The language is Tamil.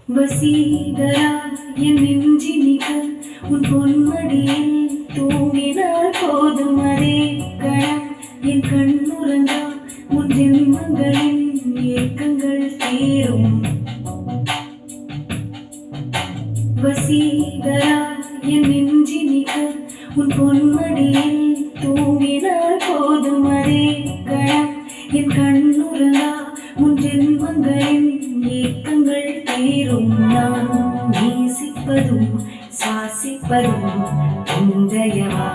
வசீகரா என் நெஞ்சினிக்க உன் பொன்மடியில் தூங்கினார் போதும் அதே கணம் என் கண்ணுறங்கா உன் ஜென்மங்களின் ஏக்கங்கள் தீரும். வசீகரா என் நெஞ்சினிக்க உன் பொன்மடியில் தூங்கினார் போதும் அதே கணம் என் கண்ணுறங்கா உன் ஜென்மங்களின் ஏக்கங்கள் தீரும். நான் நேசிப்பதும் சுவாசிப்பதும் உந்தயவா